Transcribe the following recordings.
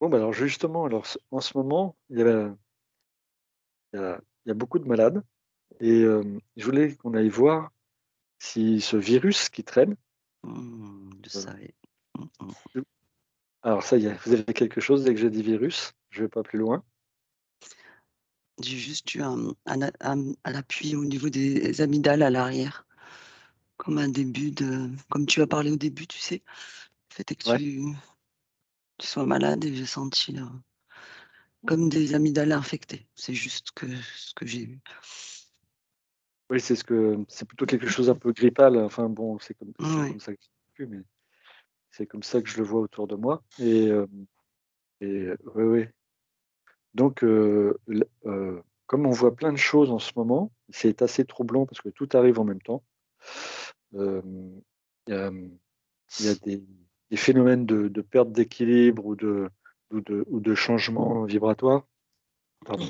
Bon, bah, alors justement, en ce moment, il y a beaucoup de malades et je voulais qu'on aille voir si ce virus qui traîne, Je heu, savais. Mmh. alors ça y est, vous avez quelque chose dès que j'ai dit virus? Je vais pas plus loin. J'ai juste eu un appui au niveau des amygdales à l'arrière, comme un début de comme tu as parlé au début, tu sais? Le fait est que Ouais, tu sois malade et j'ai senti, comme des amygdales infectées. C'est juste ce que j'ai eu. oui, c'est plutôt quelque chose un peu grippal, enfin bon, c'est Ouais. comme ça que je l'ai vécu, mais c'est comme ça que je le vois autour de moi et oui, oui. Donc comme on voit plein de choses en ce moment, c'est assez troublant parce que tout arrive en même temps. Hem, hem, il y a des phénomènes de perte d'équilibre ou de changement vibratoire. Pardon.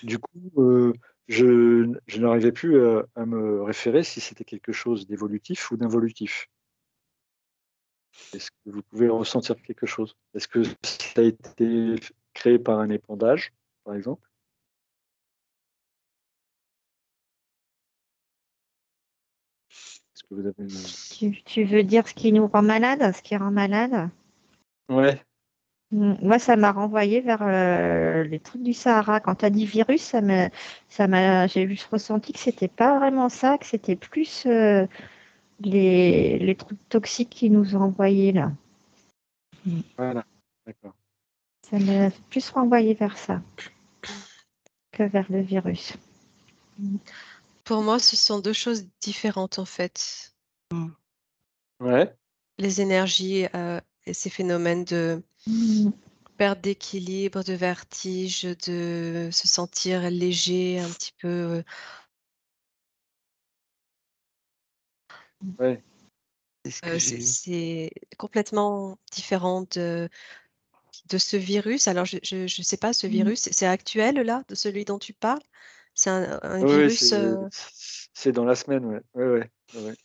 Du coup, je n'arrivais plus à me référer si c'était quelque chose d'évolutif ou d'involutif. Est-ce que vous pouvez ressentir quelque chose? Est-ce que ça a été créé par un épandage, par exemple? Est-ce que vous avez une Tu veux dire ce qui nous rend malade, ce qui rend malade? ouais, Moi, ça m'a renvoyé vers les trucs du Sahara. Quand tu as dit virus, j'ai ressenti que c'était pas vraiment ça, que c'était plus les trucs toxiques qui nous ont envoyés là. Mm. voilà, d'accord. Ça m'a plus renvoyé vers ça que vers le virus. Mm. Pour moi, ce sont deux choses différentes en fait. Mmh. Ouais, Les énergies et ces phénomènes de Mm. perte d'équilibre, de vertige, de se sentir léger, un petit peu. ouais. C'est ce que j'ai eu. C'est complètement différent de ce virus. Alors, je sais pas, ce Mm. virus, c'est actuel là, de celui dont tu parles? C'est un Oui, oui, virus c'est dans la semaine, ouais. Ouais, ouais, ouais, ouais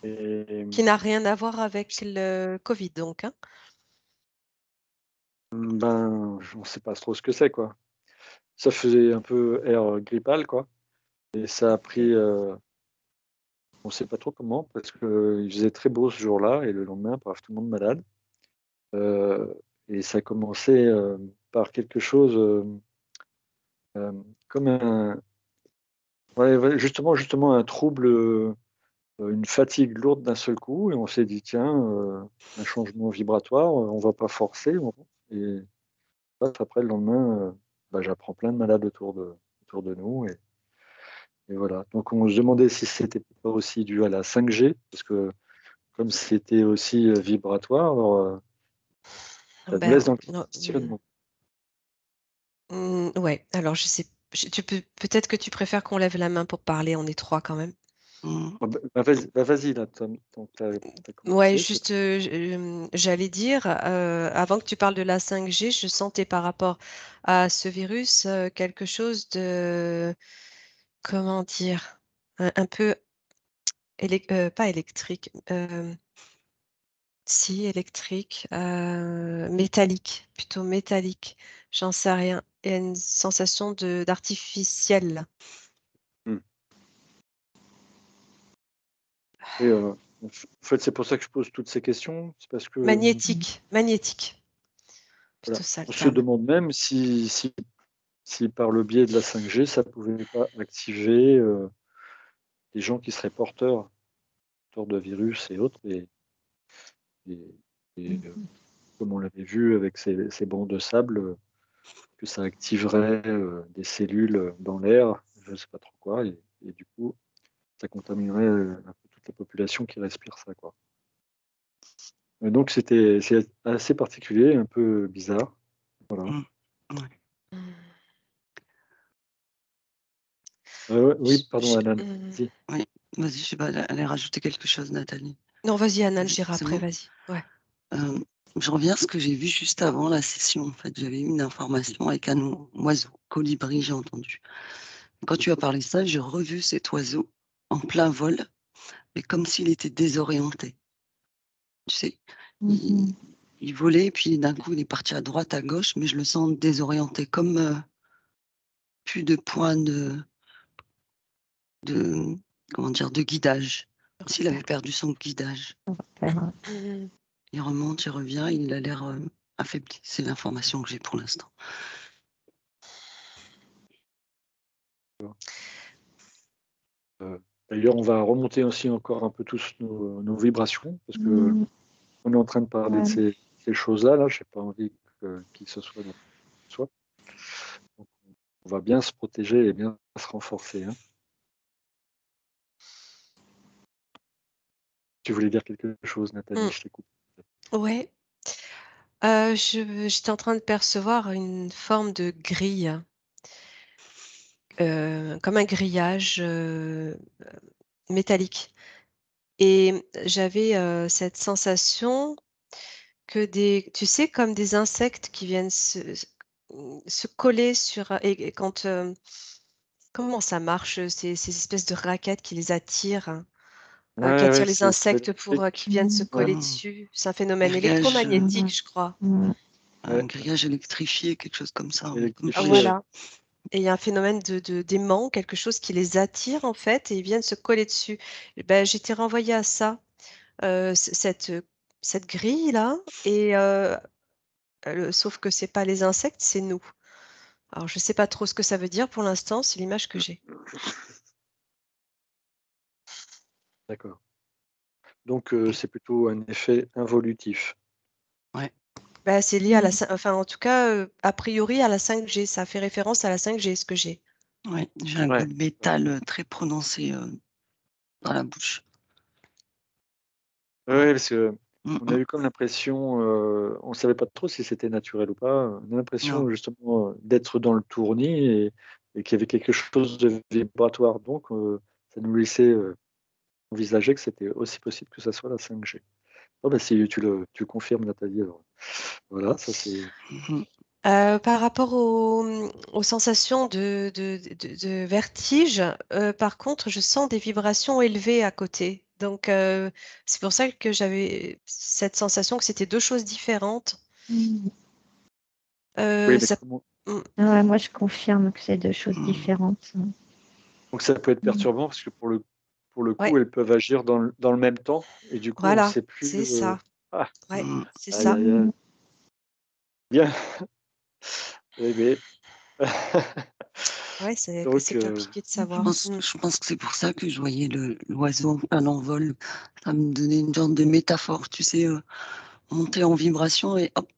et qui n'a rien à voir avec le Covid, donc, hein? ben, on ne sait pas trop ce que c'est, quoi. Ça faisait un peu air, grippal, quoi et ça a pris, on ne sait pas trop comment parce qu'il faisait très beau ce jour-là et le lendemain, paf, tout le monde malade, heu et ça a commencé, par quelque chose, comme un ouais, ouais, justement un trouble, une fatigue lourde d'un seul coup et on s'est dit: «Tiens, un changement vibratoire, on va pas forcer, et paf, après le lendemain, bah, j'apprends plein de malades autour de nous et voilà. Donc on se demandait si c'était pas aussi dû à la 5G parce que comme c'était aussi, vibratoire, alors, ça nous Ben, laisse dans le non, questionnement. ouais, alors tu peux peut-être que tu préfères qu'on lève la main pour parler, on est 3 quand même. Mmh. Vas-y là, tant que tu as Ouais, commencé, c'est juste, j'allais dire, avant que tu parles de la 5G, je sentais par rapport à ce virus, quelque chose de, comment dire? Un peu pas électrique, si électrique, métallique, plutôt métallique, j'en sais rien. Il y a une sensation d'artificiel. mmh et en fait, c'est pour ça que je pose toutes ces questions, c'est parce que, Magnétique, magnétique, voilà, plutôt ça le on se terme. demande même si par le biais de la 5G, ça pouvait pas activer, des gens qui seraient porteurs de virus et autres et et comme on l'avait vu avec ces bancs de sable, que ça activerait, des cellules, dans l'air, je ne sais pas trop quoi et du coup, ça contaminerait, un peu toute la population qui respire ça, quoi. Et donc c'est assez particulier, un peu bizarre, voilà. Mmh. Ouais. Mmh. Ouais, oui, pardon J Anan, vas-y. Oui. Vas-y, je sais pas, elle a rajouté quelque chose, Nathalie. Non, vas-y Hanan, Vas-y, j'irai c'est après, bon? vas-y. Ouais. Je reviens à ce que j'ai vu juste avant la session, en fait. J'avais eu une information avec un oiseau, colibri, j'ai entendu. Quand tu as parlé de ça, j'ai revu cet oiseau en plein vol, mais comme s'il était désorienté. Tu sais? Il volait, puis d'un coup, il est parti à droite, à gauche, mais je le sens désorienté, comme plus de points comment dire, de guidage. Comme s'il avait perdu son guidage. Mhm. Il remonte, il revient, il a l'air affaibli. C'est l'information que j'ai pour l'instant. D'ailleurs, on va remonter aussi encore un peu tous nos vibrations, parce que on est en train de parler de ces choses-là. Là, je n'ai pas envie que qui que ce soit dans soi. Donc, on va bien se protéger et bien se renforcer. Hein. Tu voulais dire quelque chose, Nathalie, je t'écoute. Ouais. J'étais en train de percevoir une forme de grille, comme un grillage métallique. Et j'avais cette sensation que tu sais, comme des insectes qui viennent se coller sur. Et quand. Comment ça marche, ces espèces de raquettes qui les attirent, hein, qui Ouais, attirent ouais, les c'est insectes pour qu'ils viennent se Ouais. coller dessus? C'est un phénomène Grillage, électromagnétique, je crois. un grillage électrifié, quelque chose comme ça. Comme Électrifié, flèche. Voilà. Et il y a un phénomène d'aimant, quelque chose qui les attire en fait, et ils viennent se coller dessus. Et ben, j'étais renvoyée à ça, cette grille-là, et sauf que c'est pas les insectes, c'est nous. Alors je sais pas trop ce que ça veut dire pour l'instant, c'est l'image que j'ai. D'accord. Donc, c'est plutôt un effet involutif. Ouais. Bah, c'est lié à enfin en tout cas, a priori à la 5G, ça fait référence à la 5G, ce que j'ai. Ouais, j'ai un Ouais. goût de métal très prononcé dans la bouche. Ouais, parce que Mm, on a eu comme l'impression, on ne savait pas trop si c'était naturel ou pas. On a l'impression Non. justement d'être dans le tournis et qu'il y avait quelque chose de vibratoire. Donc, ça nous laissait envisager que c'était aussi possible que ça soit la 5G. Oh, bah, si tu le confirmes, Nathalie, alors voilà, ça c'est. Mhm. Par rapport aux sensations de vertige, par contre, je sens des vibrations élevées à côté. Donc, c'est pour ça que j'avais cette sensation que c'était deux choses différentes. Oui, mais Ça, comment- Ouais, moi, je confirme que c'est deux choses Mm. différentes. Donc ça peut être perturbant parce que pour le coup, ouais, elles peuvent agir dans le même temps et du coup, on ne voilà, sait plus. c'est ça. Ah, Ouais, Mm. c'est aïe, ça. aïe, aïe. Bien. Eh bien. Ouais, Donc, c'est compliqué de Je savoir. pense, je pense que c'est pour ça que je voyais l'oiseau en envol. Ça me donnait une genre de métaphore, tu sais, monter en vibration et hop,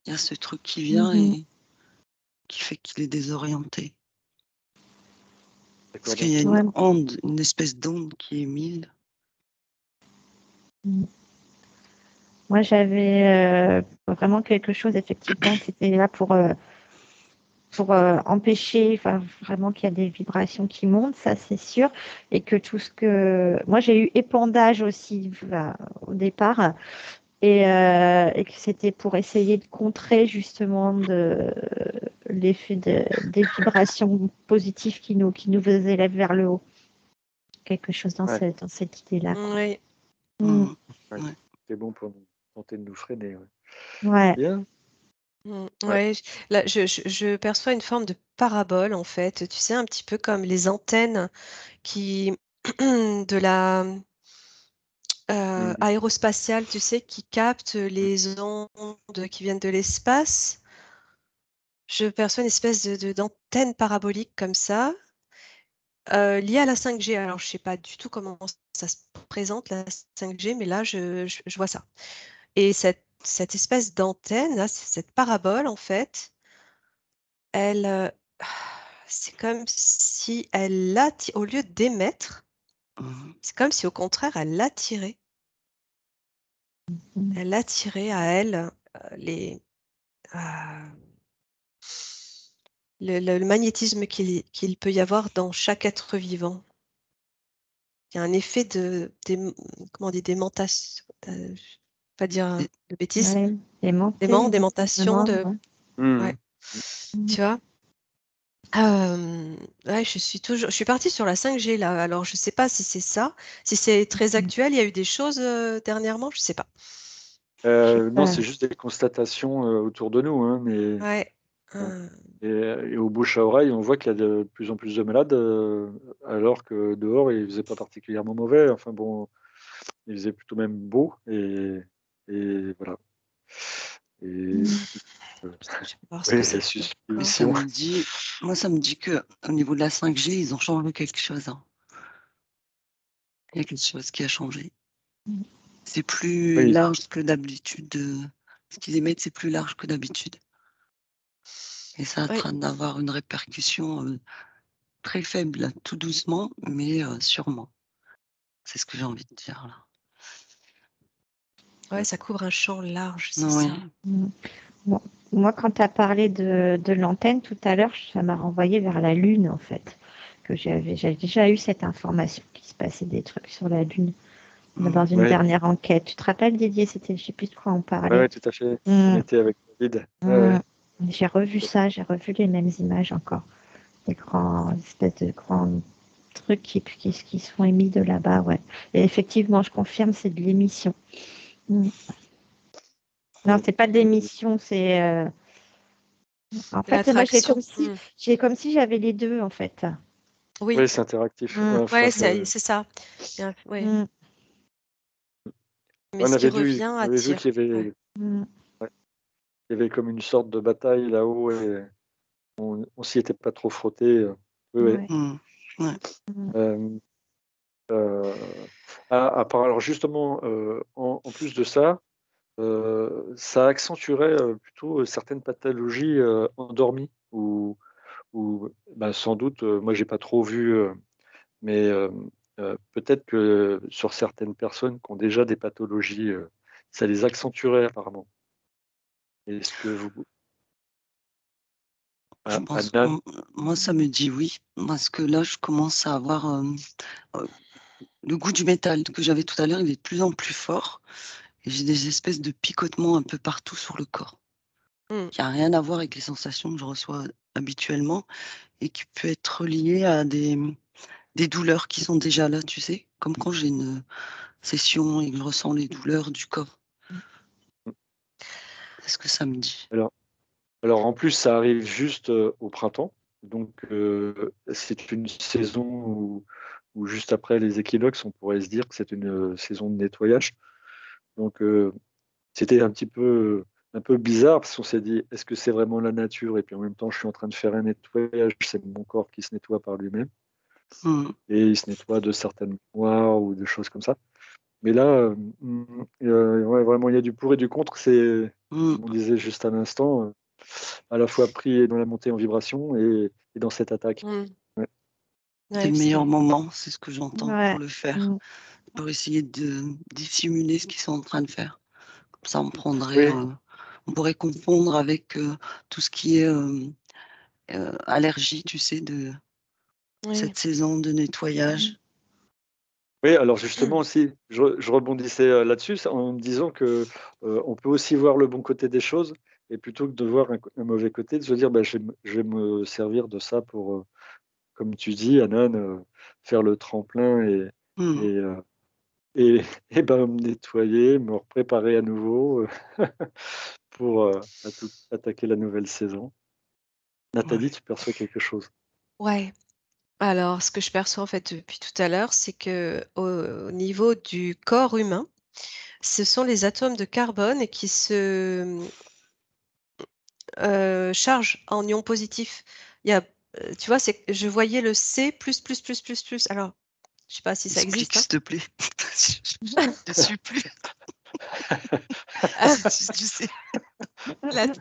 il y a ce truc qui vient et qui fait qu'il est désorienté. Parce d'accord. qu'il y a Ouais. une onde, une espèce d'onde qui est mise. Moi, j'avais vraiment quelque chose, effectivement, qui était là pour empêcher, enfin, vraiment qu'il y a des vibrations qui montent, ça c'est sûr, et que tout ce que... Moi, j'ai eu épandage aussi au départ, et que c'était pour essayer de contrer justement l'effet des vibrations positives qui nous élèvent vers le haut. Quelque chose Ouais. dans cette idée-là, quoi. Oui. Mm. Ouais. Ouais. C'est bon pour tenter de nous freiner. Ouais. Ouais. Bien. Ouais. Ouais, là, je perçois une forme de parabole, en fait. Tu sais, un petit peu comme les antennes qui, de la Mhm. aérospatiale, tu sais, qui captent les ondes qui viennent de l'espace. Je perçois une espèce d'antenne parabolique comme ça, liée à la 5G. Alors, je sais pas du tout comment ça se présente, la 5G, mais là, je vois ça. Et cette espèce d'antenne, là, cette parabole, en fait, elle, c'est comme si elle au lieu d'émettre, Mhm. c'est comme si au contraire elle attirait. Elle attirait à elle euh, le magnétisme qu'il peut y avoir dans chaque être vivant. Il y a un effet comment on dit, d'aimantation, je ne vais pas dire Et- de bêtises, Ouais. Aimanté, d'aimantation, visiblement, ouais. Mhm. ouais, tu vois. Ouais, je suis partie sur la 5G là. Alors, je sais pas si c'est ça, si c'est très actuel. Il y a eu des choses dernièrement, je sais pas. Non, c'est juste des constatations autour de nous, hein, mais Ouais. et au bouche à oreille, on voit qu'il y a de plus en plus de malades, alors que dehors, il faisait pas particulièrement mauvais. Enfin bon, il faisait plutôt même beau et voilà. Et Mm. Je vais voir ce oui, que la c'est. suspicion. Moi, ça me dit que au niveau de la 5G, ils ont changé quelque chose, hein. Il y a quelque chose qui a changé. Mm. C'est plus Oui. large que d'habitude. Ce qu'ils émettent, c'est plus large que d'habitude. Et ça est en Oui. train d'avoir une répercussion très faible, là, tout doucement, mais sûrement. C'est ce que j'ai envie de dire là. Ouais, ça couvre un champ large, c'est Oui. ça. Mm. Bon. Moi, quand tu as parlé de l'antenne tout à l'heure, ça m'a renvoyé vers la Lune, en fait. J'avais déjà eu cette information qu'il se passait des trucs sur la Lune dans une Ouais. dernière enquête. Tu te rappelles, Didier, c'était, je sais plus de quoi on Ouais, parlait. tout à fait. On Mm. était avec David. Ouais, ouais. J'ai revu ça, j'ai revu les mêmes images encore. Des grands, espèces de grands trucs qui sont émis de là-bas, ouais. Et effectivement, je confirme, c'est de l'émission. Mm. Non, c'est pas de l'émission, c'est. En De fait, moi, l'attraction. j'ai comme si j'avais les deux, en fait. Oui, Oui, c'est interactif. Mm. Enfin, ouais, c'est ça. Ouais. Mm. Mais on ce qui avait revient on avait vu attire. qu'il y avait, Ouais. Mm. il y avait comme une sorte de bataille là-haut et on s'y était pas trop frotté. Oui, oui. Ouais. Ouais. Mm. Euh, alors justement, en plus de ça, ça accentuerait plutôt certaines pathologies endormies ou ben, sans doute, moi j'ai pas trop vu, mais peut-être que sur certaines personnes qui ont déjà des pathologies, ça les accentuerait apparemment. Est-ce que vous, Je pense, Adnan, moi, ça me dit oui, parce que là, je commence à avoir le goût du métal que j'avais tout à l'heure, il est de plus en plus fort. Et j'ai des espèces de picotements un peu partout sur le corps. Mm. Qui n'a rien à voir avec les sensations que je reçois habituellement et qui peut être lié à des douleurs qui sont déjà là, tu sais, comme quand j'ai une session et que je ressens les douleurs du corps. C'est ce que ça me dit. alors en plus ça arrive juste au printemps, donc c'est une saison où juste après les équinoxes, on pourrait se dire que c'est une saison de nettoyage. Donc c'était un peu bizarre parce qu'on s'est dit, est-ce que c'est vraiment la nature? Et puis en même temps, je suis en train de faire un nettoyage, c'est mon corps qui se nettoie par lui-même. Mm. Et il se nettoie de certaines mémoires ou de choses comme ça. Mais là, ouais, vraiment, il y a du pour et du contre. C'est, Mm. comme on disait juste à l'instant, à la fois pris dans la montée en vibration et dans cette attaque. Mm. Ouais. C'est Ouais, le meilleur moment, c'est ce que j'entends Ouais. pour le faire, Mm. pour essayer de dissimuler ce qu'ils sont en train de faire. Comme ça, Oui, on pourrait confondre avec tout ce qui est allergie, tu sais, de Oui. cette saison de nettoyage. oui, alors justement aussi, je rebondissais là-dessus en me disant que on peut aussi voir le bon côté des choses et plutôt que de voir un mauvais côté, de se dire bah, je vais me servir de ça pour, comme tu dis, Anan, faire le tremplin Mm. et, euh, et, et ben, me nettoyer, me préparer à nouveau pour attaquer la nouvelle saison. Nathalie, Ouais. tu perçois quelque chose? Ouais. Alors, ce que je perçois en fait depuis tout à l'heure, c'est que au niveau du corps humain, ce sont les atomes de carbone qui se chargent en ions positifs. Il y a, tu vois, je voyais le C+++++. Alors, je sais pas si ça Explique, existe, hein. s'il te plaît. Je ne suis plus. Tu sais.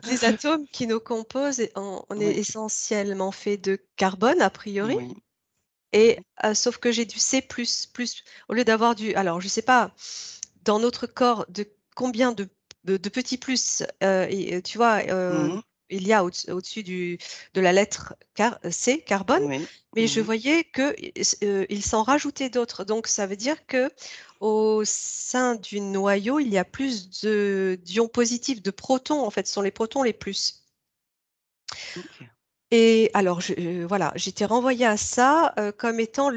Les atomes qui nous composent, on est Oui. essentiellement fait de carbone a priori. Oui. Et sauf que j'ai du C++, au lieu d'avoir du. Alors, je sais pas, dans notre corps, de combien de petits plus, tu vois, Mhm. il y a au-dessus de la lettre C, carbone, Oui. mais je Mhm. voyais qu'il s'en rajoutait d'autres. Donc, ça veut dire que au sein du noyau, il y a plus d'ions positifs, de protons, en fait, ce sont les protons les plus. Ok. Et alors, voilà, j'étais renvoyée à ça comme étant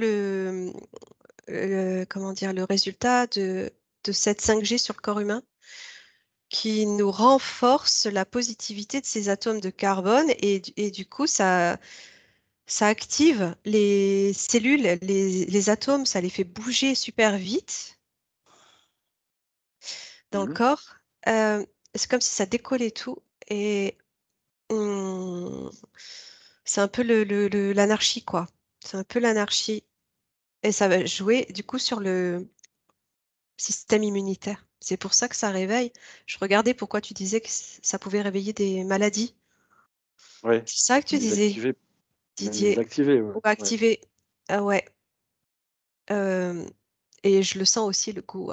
comment dire, le résultat de cette 5G sur le corps humain. qui nous renforce la positivité de ces atomes de carbone et du coup, ça active les cellules, les atomes, ça les fait bouger super vite dans le Mhm. corps. C'est comme si ça décollait tout et hum, c'est un peu l'anarchie, quoi. C'est un peu l'anarchie. Et ça va jouer du coup sur le système immunitaire. C'est pour ça que ça réveille. Je regardais pourquoi tu disais que ça pouvait réveiller des maladies. Ouais, C'est ça que tu les disais, activer, même les Didier, activer, ouais. ou Ouais. activer. Ah ouais. Euh, et je le sens aussi le goût.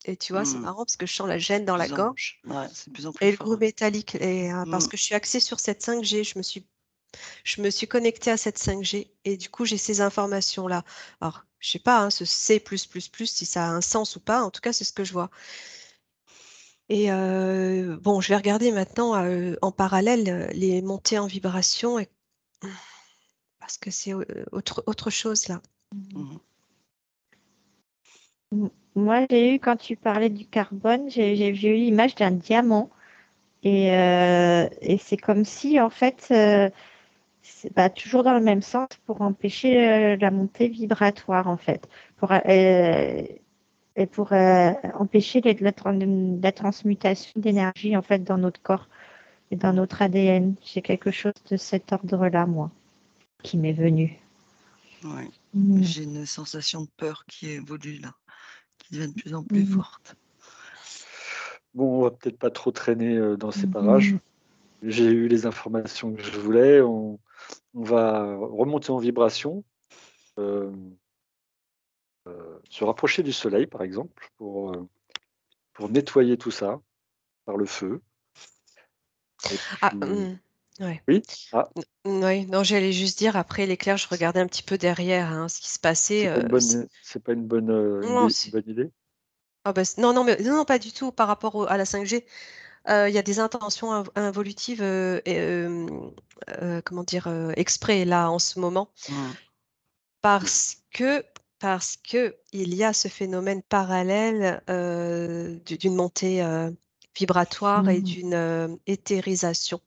Et tu vois, c'est Mm. marrant parce que je sens la gêne dans la Plus en- gorge Ouais, c'est de plus en plus et le goût fort. métallique. Et parce Mm. que je suis axée sur cette 5G, je me suis connectée à cette 5G et du coup, j'ai ces informations-là. Alors, je sais pas, hein, ce C++, si ça a un sens ou pas. En tout cas, c'est ce que je vois. Et bon, je vais regarder maintenant en parallèle les montées en vibration parce que c'est autre chose là. Mhm. Moi, j'ai eu, quand tu parlais du carbone, j'ai eu l'image d'un diamant. Et c'est comme si, en fait, c'est toujours dans le même sens pour empêcher la montée vibratoire, en fait. Et pour empêcher la transmutation d'énergie, en fait, dans notre corps et dans notre ADN. J'ai quelque chose de cet ordre-là, moi, qui m'est venu. Ouais. Mm. J'ai une sensation de peur qui évolue là, qui devient de plus en plus Mhm. forte. Bon, on va peut-être pas trop traîner dans ces parages. Mhm. J'ai eu les informations que je voulais. On va remonter en vibration, euh, se rapprocher du soleil, par exemple, pour nettoyer tout ça par le feu. Et Ah, puis, ouais. oui, ah, Ouais, non, j'allais juste dire après l'éclair, je regardais un petit peu derrière hein, ce qui se passait. c'est pas une bonne, Non, une bonne idée. ah bah, non, non, mais non, pas du tout par rapport à la 5G. Il y a des intentions involutives, comment dire, exprès là en ce moment, Mm. parce que il y a ce phénomène parallèle d'une montée vibratoire et Mhm. d'une éthérisation.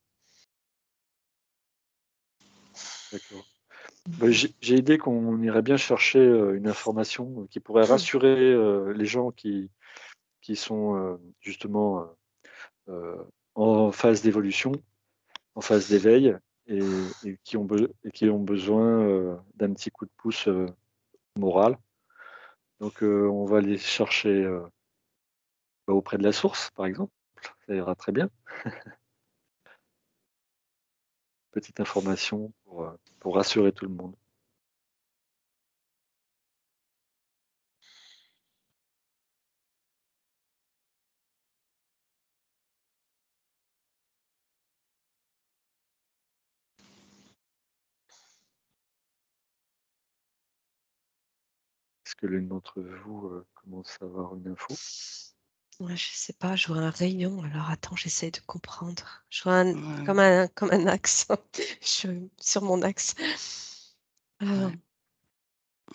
D'accord. Ben, j'ai idée qu'on irait bien chercher une information qui pourrait rassurer les gens qui sont justement en phase d'évolution, en phase d'éveil et qui ont besoin d'un petit coup de pouce moral. Donc on va aller chercher auprès de la source, par exemple. Ça ira très bien. Petite information pour rassurer tout le monde. Est-ce que l'une d'entre vous commence à avoir une info? Ouais, je sais pas, je vois un rayon. Alors attends, j'essaie de comprendre. Je vois Ouais. comme un axe. Je suis sur mon axe. Euh, Ouais.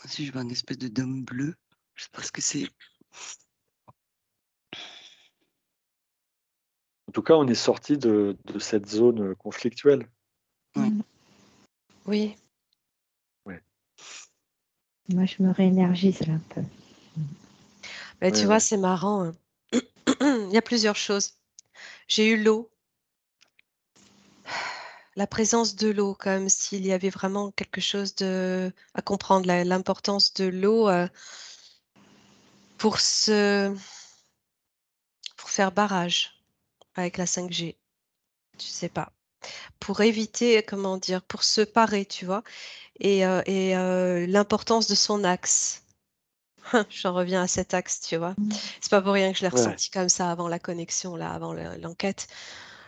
Si je vois une espèce de dôme bleu, je sais pas ce que c'est. En tout cas, on est sorti de cette zone conflictuelle. Ouais. oui, Ouais, Moi, je me réénergise là, un peu. mais ouais, tu vois, ouais. c'est marrant. Hein. Il y a plusieurs choses. J'ai eu l'eau, la présence de l'eau, comme s'il y avait vraiment quelque chose à comprendre, l'importance de l'eau pour pour faire barrage avec la 5G. Tu sais pas. Pour éviter, comment dire, pour se parer, tu vois, et l'importance de son axe. J'en reviens à cet axe, tu vois. C'est pas pour rien que je l'ai Ouais, ressenti comme ça avant la connexion, là, avant l'enquête.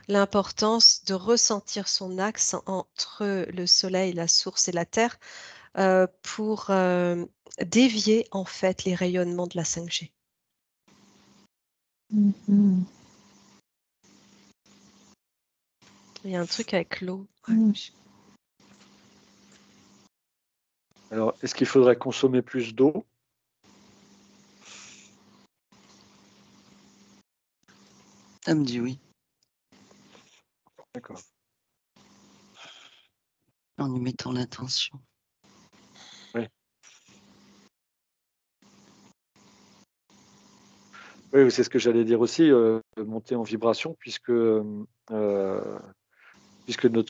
L'importance de ressentir son axe entre le Soleil, la source et la Terre pour dévier en fait les rayonnements de la 5G. Mhm. Il y a un truc avec l'eau. Ouais. Mhm. alors, est-ce qu'il faudrait consommer plus d'eau? Ça me dit oui, D'accord. en y mettant l'intention. Oui, c'est ce que j'allais dire aussi, monter en vibration, puisque notre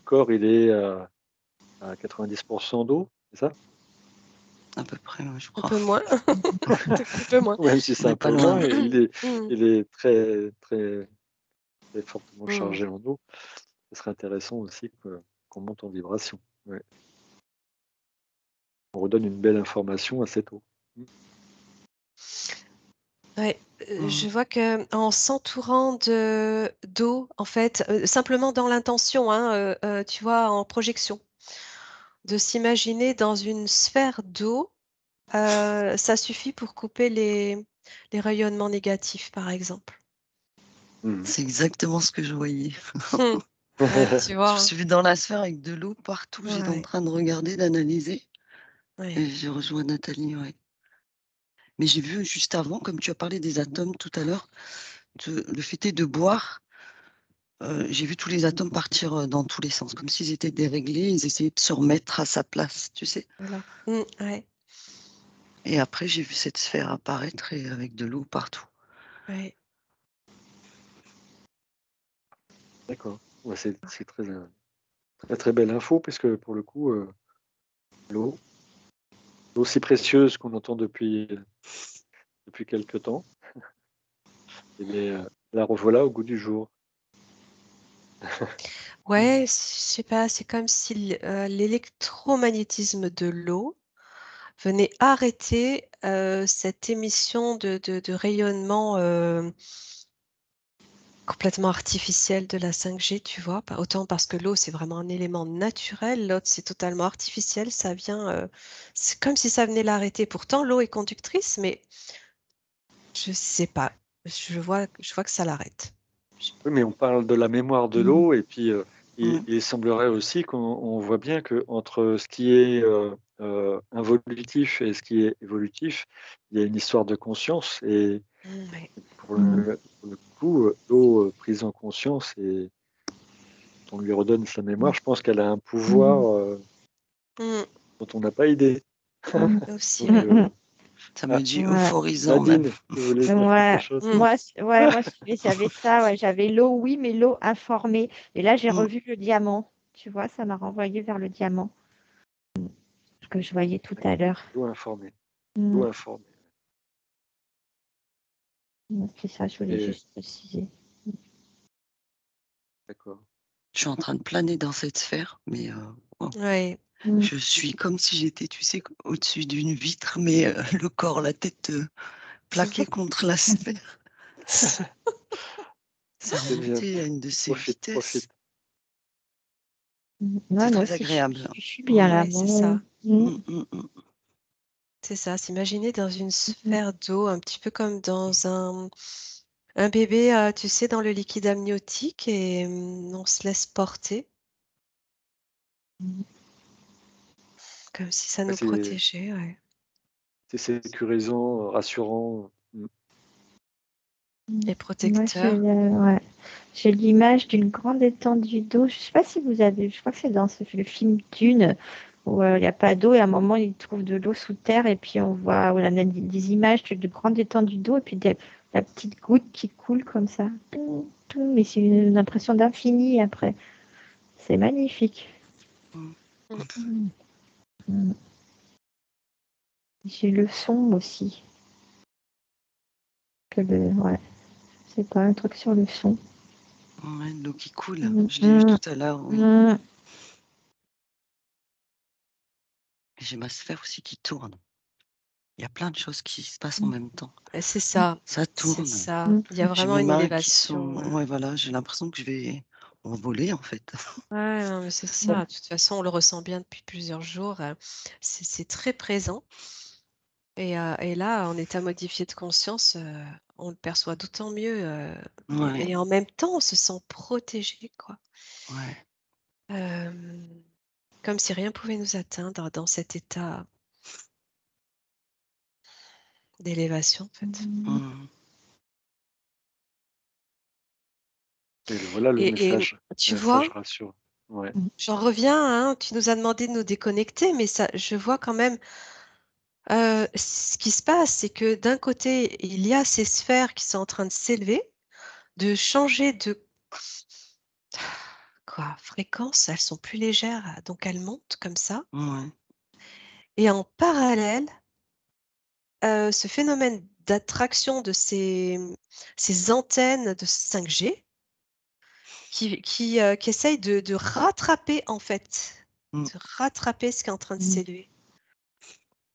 corps il est à 90% d'eau, c'est ça? À peu près, ouais, je Un crois. peu moins. Un tout petit peu moins. Même si c'est On un n'est pas peu loin. moins, Mm, il est très, très, très fortement mm. chargé en eau. Ce serait intéressant aussi qu'on monte en vibration. Ouais. On redonne une belle information à cette eau. Ouais, Mm. je vois que en s'entourant d'eau, en fait, simplement dans l'intention, hein, tu vois, en projection, de s'imaginer dans une sphère d'eau, ça suffit pour couper les rayonnements négatifs, par exemple. Mhm. C'est exactement ce que je voyais. Ouais, tu Je vois. suis dans la sphère avec de l'eau partout. J'étais en Ouais, train de regarder, d'analyser. ouais. Et j'ai rejoint Nathalie, ouais. Mais j'ai vu juste avant, comme tu as parlé des atomes tout à l'heure, le fait est de boire. J'ai vu tous les atomes partir dans tous les sens, comme s'ils étaient déréglés, ils essayaient de se remettre à sa place, tu sais. Voilà. Ouais, Et après, j'ai vu cette sphère apparaître et avec de l'eau partout. ouais. D'accord. Ouais, c'est très, très, très belle info, puisque pour le coup, l'eau si précieuse qu'on entend depuis quelque temps, eh bien, la revoilà au goût du jour. Ouais, je sais pas, c'est comme si l'électromagnétisme de l'eau venait arrêter cette émission de rayonnement complètement artificiel de la 5G, tu vois. Autant parce que l'eau, c'est vraiment un élément naturel, l'autre, c'est totalement artificiel, ça vient, c'est comme si ça venait l'arrêter. Pourtant, l'eau est conductrice, mais je sais pas. Je vois que ça l'arrête. Oui, mais on parle de la mémoire de Mhm. l'eau, et puis Ouais. il semblerait aussi qu'on voit bien que entre ce qui est involutif et ce qui est évolutif, il y a une histoire de conscience. Et Ouais. pour le coup, l'eau prise en conscience, et on lui redonne sa mémoire, je pense qu'elle a un pouvoir Mm. dont on n'a pas idée. Aussi, Donc, ouais. Ça me ah, dit Ouais. euphorisant même. Nadine, tu voulais dire quelque Ouais, chose? Mm. moi, j'avais ça, ouais, j'avais l'eau, oui, mais l'eau informée. Et là, j'ai Mm. revu le diamant. Tu vois, ça m'a renvoyé vers le diamant que je voyais tout à l'heure. L'eau informée. Mm. L'eau informée. C'est ça, je voulais Et juste préciser. d'accord. Je suis en train de planer dans cette sphère, mais wow. Ouais. Mm. Je suis comme si j'étais, tu sais, au-dessus d'une vitre, mais le corps, la tête plaquée contre la sphère. C'est C'est bien. remonté à une de ces Profite, vitesses. profite. Ouais, C'est moi très aussi, agréable. je suis bien là. Ouais, c'est ça. Mm, mm, mm. C'est ça. S'imaginer dans une Mm. sphère d'eau, un petit peu comme dans un bébé, tu sais, dans le liquide amniotique, et on se laisse porter, comme si ça Ouais, nous protégeait. Ouais. c'est sécurisant, rassurant. Et Moi, protecteur. ouais. J'ai l'image d'une grande étendue d'eau. Je sais pas si vous avez, je crois que c'est dans le film Dune où il n'y a pas d'eau et à un moment ils trouvent de l'eau sous terre et puis on voit, on a des images de grandes étendues d'eau et puis la petite goutte qui coule comme ça. Mais c'est une impression d'infini après. C'est magnifique. Mm. Mm. Mm. J'ai le son aussi. Ouais, c'est pas un truc sur le son. Ouais, l'eau qui coule. Mm. Je l'ai vu Mm. tout à l'heure, oui. Mm. Et j'ai ma sphère aussi qui tourne. Il y a plein de choses qui se passent en Mm. même temps. Et c'est ça. Ça C'est tourne. ça. Il y a J'ai vraiment mes une mains qui sont... élévation. Ouais, voilà, j'ai l'impression que je vais envoler, en fait. Ouais, non, mais c'est Ouais. ça. De toute façon, on le ressent bien depuis plusieurs jours. C'est très présent. Et là, en état modifié de conscience, on le perçoit d'autant mieux. Ouais, Et en même temps, on se sent protégé, quoi. ouais. Euh, Comme si rien pouvait nous atteindre dans cet état d'élévation, en fait. Mm. Mm. Et voilà le Et message. tu Le vois, message rassurant. Ouais. j'en reviens, hein, tu nous as demandé de nous déconnecter, mais ça, je vois quand même ce qui se passe, c'est que d'un côté, il y a ces sphères qui sont en train de s'élever, de changer de fréquence, elles sont plus légères, donc elles montent comme ça. Ouais. Et en parallèle, ce phénomène d'attraction de ces antennes de 5G qui essayent de rattraper, en fait, Mm. de rattraper ce qui est en train de Mm. s'élever.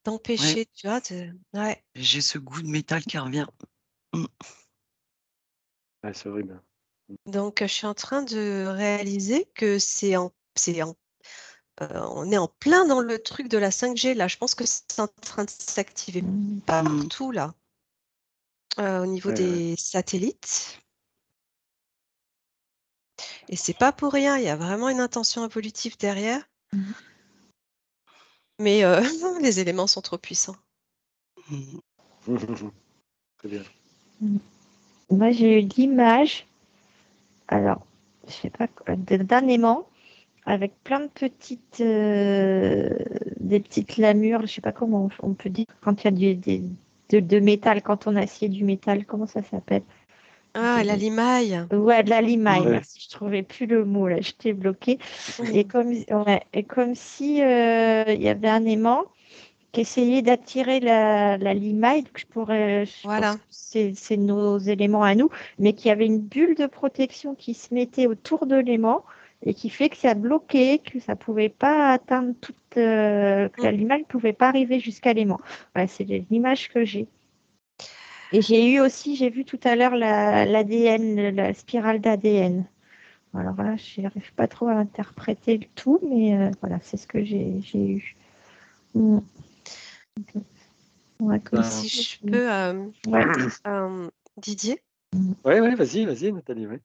D'empêcher, Ouais. tu vois, ouais. J'ai ce goût de métal qui revient. Ouais, c'est horrible. Donc, je suis en train de réaliser que on est en plein dans le truc de la 5G, là. Je pense que c'est en train de s'activer Mm. partout, là, au niveau Ouais, des satellites. Et c'est pas pour rien, il y a vraiment une intention évolutive derrière. Mm. Mais les éléments sont trop puissants. Mm. Très bien. Moi, j'ai eu l'image, alors, je sais pas, d'un aimant avec plein de petites, des petites lamures, je sais pas comment on peut dire, quand il y a de métal, quand on assied du métal, comment ça s'appelle? Ah, la limaille. Ouais, de la limaille, Ouais. merci, je trouvais plus le mot, là, j'étais bloquée. Mhm. Et comme si il y avait un aimant qui essayait d'attirer la limaille, donc je pense Voilà. que c'est nos éléments à nous, mais qu'il y avait une bulle de protection qui se mettait autour de l'aimant et qui fait que ça bloquait, que ça pouvait pas atteindre que la Mm. limaille pouvait pas arriver jusqu'à l'aimant. Voilà, c'est l'image que j'ai. Et j'ai vu tout à l'heure l'ADN, la spirale d'ADN. Alors là, je n'arrive pas trop à interpréter le tout, mais voilà, c'est ce que j'ai eu. Mm. Ouais, comme Ben, Si si. je peux, Ouais. Didier, ouais, vas-y, Nathalie. Ouais.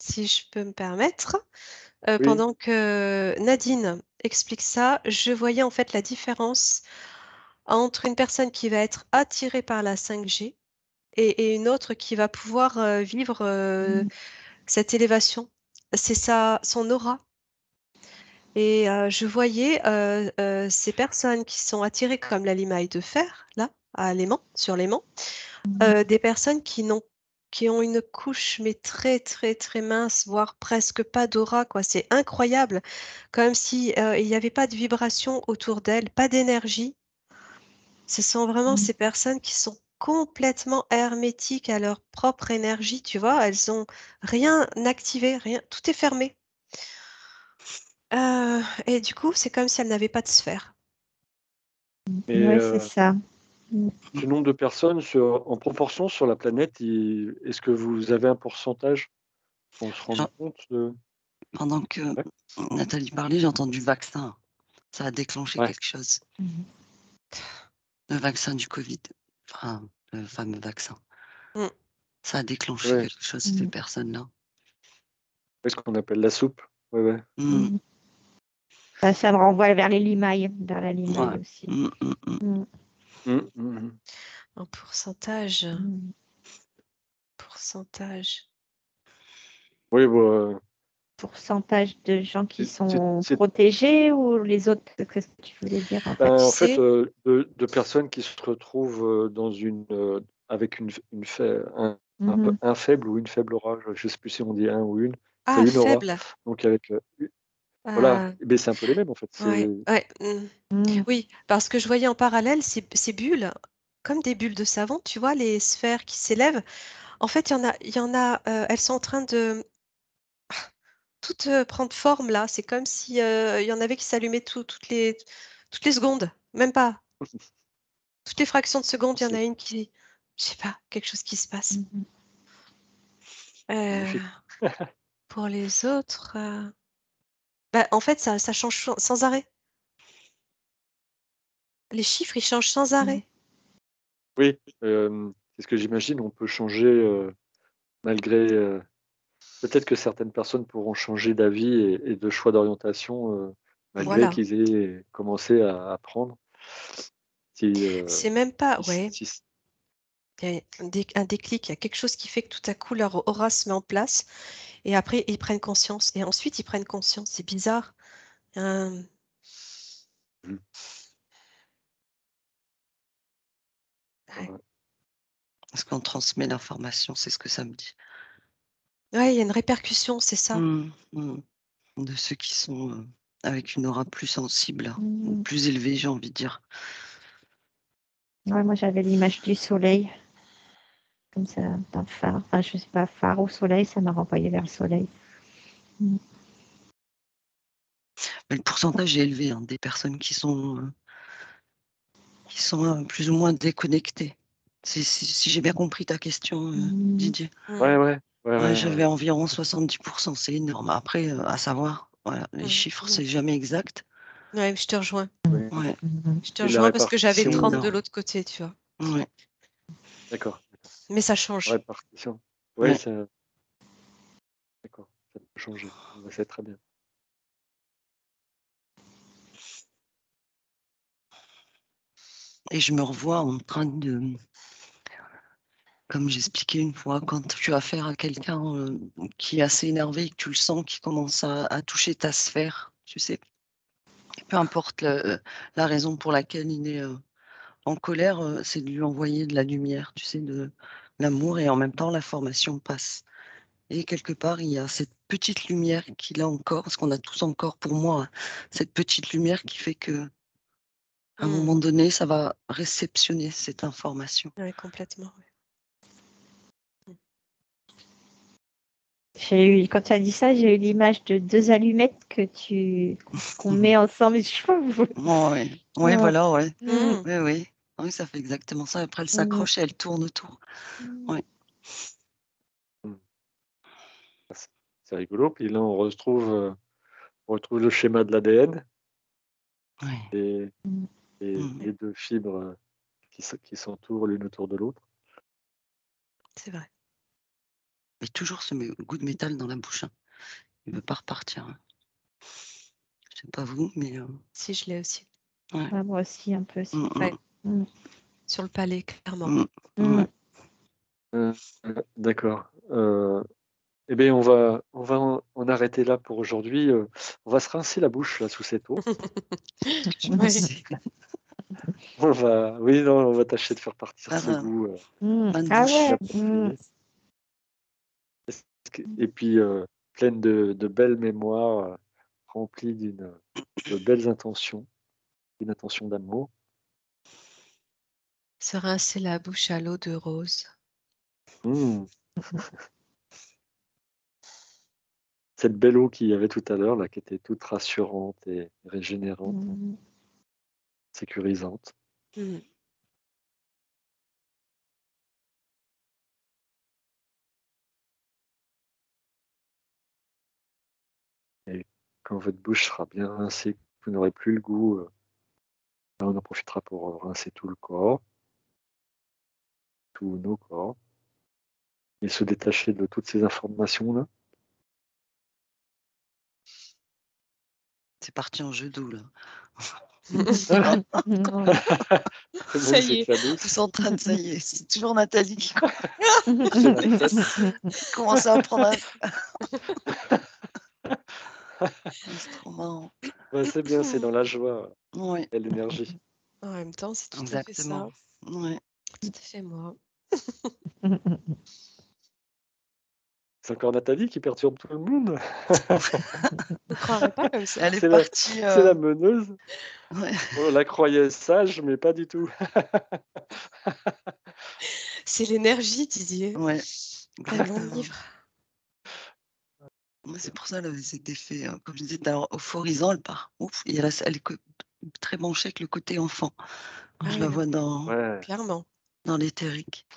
si je peux me permettre, Oui. pendant que Nadine explique ça, je voyais en fait la différence entre une personne qui va être attirée par la 5G et une autre qui va pouvoir vivre cette élévation. C'est son aura. Et je voyais ces personnes qui sont attirées comme la limaille de fer, là, sur l'aimant, des personnes qui ont une couche, mais très, très, très mince, voire presque pas d'aura, quoi. C'est incroyable, comme si il n'y avait pas de vibration autour d'elles, pas d'énergie. Ce sont vraiment ces personnes qui sont complètement hermétiques à leur propre énergie, tu vois. Elles ont rien activé, rien, tout est fermé. Et du coup, c'est comme si elles n'avaient pas de sphère. Mais Ouais, c'est ça. ce nombre de personnes en proportion sur la planète, est-ce que vous avez un pourcentage pour se rendre Genre, compte de... pendant que Ouais. Nathalie parlait, j'ai entendu vaccin. Ça a déclenché Ouais. quelque chose. Mhm. Le vaccin du Covid. Enfin, le fameux vaccin. Mm. Ça a déclenché Ouais. quelque chose, ces personnes-là. C'est ce qu'on appelle la soupe. Ouais. Mm. Ça me renvoie vers les limailles, vers la limaille Ouais. aussi. Mm. Mm. En pourcentage. Mm. Oui, Pourcentage de gens qui sont c'est protégés ou les autres, qu'est-ce que tu voulais dire en fait? Tu en fait sais, de personnes qui se retrouvent dans avec Mhm. un faible ou une faible aura. Je ne sais plus si on dit un ou une. C'est une aura. faible. Donc avec voilà, Euh, mais c'est un peu les mêmes en fait. ouais, ouais. Mm. Oui, parce que je voyais en parallèle ces bulles, comme des bulles de savon, tu vois, les sphères qui s'élèvent. En fait, elles sont en train de toutes prendre forme là. C'est comme si il y en avait qui s'allumaient toutes les secondes, même pas. Toutes les fractions de seconde, il y en a une qui, je sais pas, quelque chose qui se passe. Mhm. Euh, Magnifique. pour les autres, bah, en fait, ça change sans arrêt. Les chiffres, ils changent sans Mhm. arrêt. Oui, c'est ce que j'imagine. On peut changer malgré. Peut-être que certaines personnes pourront changer d'avis et de choix d'orientation malgré Voilà. qu'ils aient commencé à apprendre. Si, C'est même pas, si- ouais, si- il y a un déclic, il y a quelque chose qui fait que tout à coup leur aura se met en place Et après, ils prennent conscience. Et ensuite, ils prennent conscience. C'est bizarre. Euh, ouais. Ouais. Parce qu'on transmet l'information, c'est ce que ça me dit. Ouais, il y a une répercussion, c'est ça. De ceux qui sont avec une aura plus sensible, ou Mm. plus élevée, j'ai envie de dire. Ouais, moi, j'avais l'image du soleil, comme ça, d'un phare. Enfin, je sais pas, phare au soleil, ça m'a renvoyé vers le soleil. Mais le pourcentage est élevé des personnes qui sont plus ou moins déconnectées. Si j'ai bien compris ta question, Didier. Ouais, ouais, ouais, Ouais, ouais, j'avais environ 70%, c'est énorme. Après, à savoir, voilà, les chiffres, c'est jamais exact. Ouais, je te rejoins. ouais. Ouais, Je te Et la rejoins parce que j'avais C'est répartition, 30 de énorme. l'autre côté, tu vois. Ouais, d'accord. Mais ça La change. répartition. Ouais, ouais. ça, d'accord, ça peut changer. Ouais, c'est très bien. Et je me revois en train de, comme j'expliquais une fois, quand tu as affaire à quelqu'un qui est assez énervé et que tu le sens qui commence à toucher ta sphère, tu sais, peu importe la raison pour laquelle il est en colère, c'est de lui envoyer de la lumière, tu sais, de l'amour et en même temps l'information passe. Et quelque part, il y a cette petite lumière qu'il a encore, parce qu'on a tous encore, pour moi, cette petite lumière qui fait que à un moment donné, ça va réceptionner cette information. Ouais, complètement. Ouais. Quand tu as dit ça, j'ai eu l'image de deux allumettes qu'on met ensemble. Ouais, Ouais. voilà, ouais. Mm. Oui, oui. Oui, ça fait exactement ça. Après, elle Mm. s'accroche et elle tourne autour. Ouais. C'est rigolo. Puis là, on retrouve le schéma de l'ADN Ouais. et, Mm. les deux fibres qui s'entourent l'une autour de l'autre. C'est vrai. Mais toujours ce goût de métal dans la bouche. Il ne veut pas repartir. Je sais pas vous, mais Si, je l'ai aussi. ouais. Ouais, moi aussi, un peu. Aussi. Ouais. Mm. Sur le palais, clairement. Mm. D'accord. Eh bien, on va en arrêter là pour aujourd'hui. On va se rincer la bouche là, sous cette eau. Ouais. Oui, non, on va tâcher de faire partir ce Faire goût. Mm. de Ah bouche. ouais. Mm. Et puis, pleine de belles mémoires, remplies de belles intentions, d'une intention d'amour. Se rincer la bouche à l'eau de rose. Mmh. Cette belle eau qu'il y avait tout à l'heure, là, qui était toute rassurante et régénérante, Mm. sécurisante. Mm. Et quand votre bouche sera bien rincée, vous n'aurez plus le goût, là, on en profitera pour rincer tout le corps, tous nos corps, et se détacher de toutes ces informations-là. C'est parti en jeu d'eau, là. Ah, Mm. c'est bon, Ça il y est. s'éclabousse. Ils sont en train de, ça y est, c'est toujours Nathalie qui C'est la fête. commence à apprendre C'est trop marrant. Ouais, c'est bien, c'est dans la joie Oui, et l'énergie. En même temps, c'est tout à fait ça. exactement. Ouais. Tout à fait moi. C'est encore Nathalie qui perturbe tout le monde. Vous ne croirez pas comme ça. Elle est C'est la, partie. c'est la meneuse. Ouais. On la croyait sage, mais pas du tout. C'est l'énergie, Didier. Ouais, Elle exactement. m'enivre. Ouais, c'est pour ça, là, cet effet, comme je disais, tout à l'heure, euphorisant, elle part. Ouf, et elle est très branchée avec le côté enfant. Ah Je oui, la non, vois Ouais. clairement. dans l'éthérique.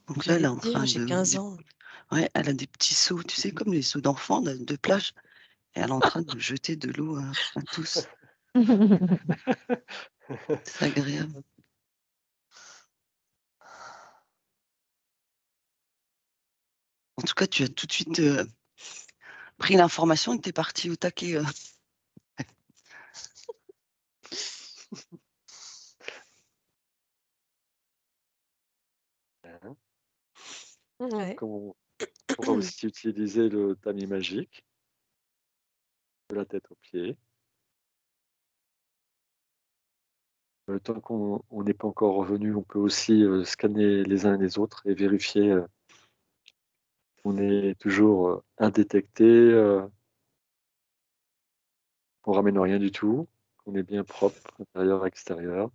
Donc là, elle J'allais est te en dire, train j'ai de. 15 ans. Ouais, elle a des petits seaux, tu sais, comme les seaux d'enfants de plage. Et elle est en train de jeter de l'eau à tous. C'est agréable. En tout cas, tu as tout de suite pris l'information et tu es parti au taquet. Ouais. Comme On pourra aussi utiliser le tamis magique, de la tête aux pieds. Tant qu'on n'est pas encore revenu, on peut aussi scanner les uns les autres et vérifier qu'on est toujours indétecté, qu'on ramène rien du tout, qu'on est bien propre, intérieur, extérieur.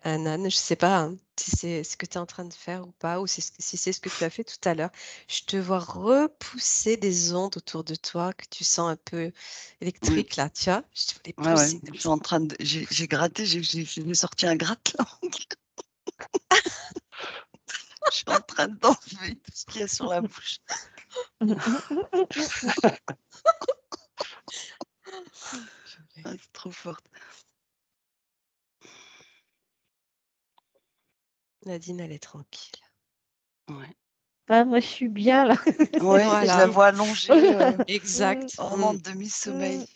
Anan, je sais pas si c'est ce que tu es en train de faire ou pas, ou si c'est ce que tu as fait tout à l'heure. Je te vois repousser des ondes autour de toi que tu sens un peu électriques là, tu vois? Je te vois les Ouais, pousser je comme suis ça. en train de. J'ai gratté, j'ai sorti un gratte-langue. Je suis en train d'enlever tout ce qu'il y a sur la bouche. Ah, c'est trop forte. Nadine, elle est tranquille. Ouais. Ah, moi, je suis bien là. Ouais, je Voilà. la vois allongée, Exact. en demi-sommeil.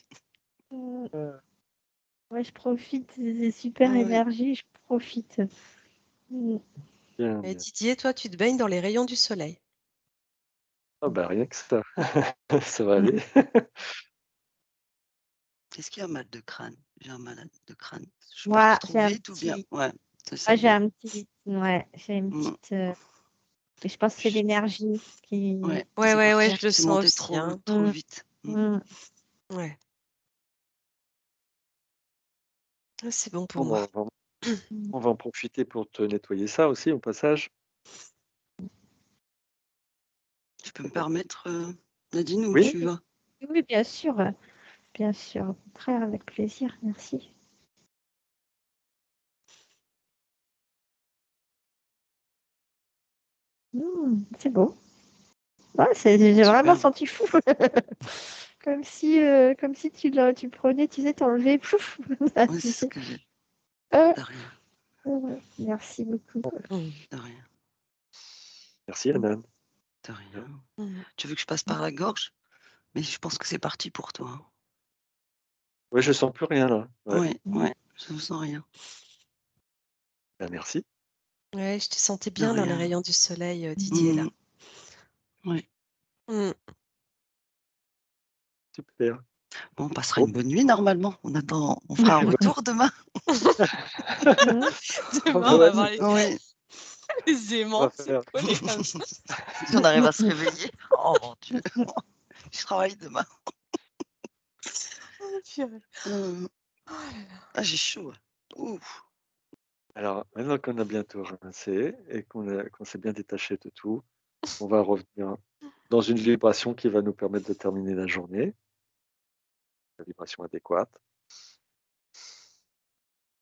Ouais, je profite des super Ouais. énergies, je profite. Bien, Et bien. Didier, toi, tu te baignes dans les rayons du soleil. Ah bah rien que ça, ça va aller. Est-ce qu'il y a un mal de crâne? J'ai un mal de crâne. Je Moi, pars trop vite ou bien? Ouais, c'est ça. j'ai un petit, ouais, j'ai une Mm. petite, et je pense que c'est l'énergie qui. Ouais, Ouais, c'est ouais, parti. je le C'est sens monté aussi, hein. trop Mm. vite. Mm. Ouais. Ah, c'est bon pour Bon, moi. on va en profiter pour te nettoyer ça aussi au passage. Tu peux me permettre, Nadine, où Oui. tu vas? Oui, bien sûr, au contraire, avec plaisir, merci. C'est beau. Ouais, j'ai vraiment Super. senti fou. Comme si tu prenais, tu sais, t'enlevais, pouf. Là, Oui, tu c'est ce sais. que j'ai. Euh, De rien, Merci beaucoup. Mm. de rien, Merci Anan. de rien. Mm. Tu veux que je passe par la gorge? Mais je pense que c'est parti pour toi, hein. Ouais, je sens plus rien là. Ouais. Ouais, je ne sens rien. Ben, merci. Ouais, je te sentais De bien dans les rien. rayons du soleil, Didier, là. Ouais. Mm. Super. Bon, on passera Bon. une bonne nuit normalement. On fera un retour demain. Demain, on va voir les Oui. aimants se faire. coller comme ça. Si on arrive à se réveiller. Oh mon Dieu. Je travaille demain. Oh, purée. Euh, Oh là là. Ah, j'ai chaud. Ouf. Alors, maintenant qu'on a bien tout rincé et qu'on s'est bien détaché de tout, on va revenir dans une vibration qui va nous permettre de terminer la journée, la vibration adéquate.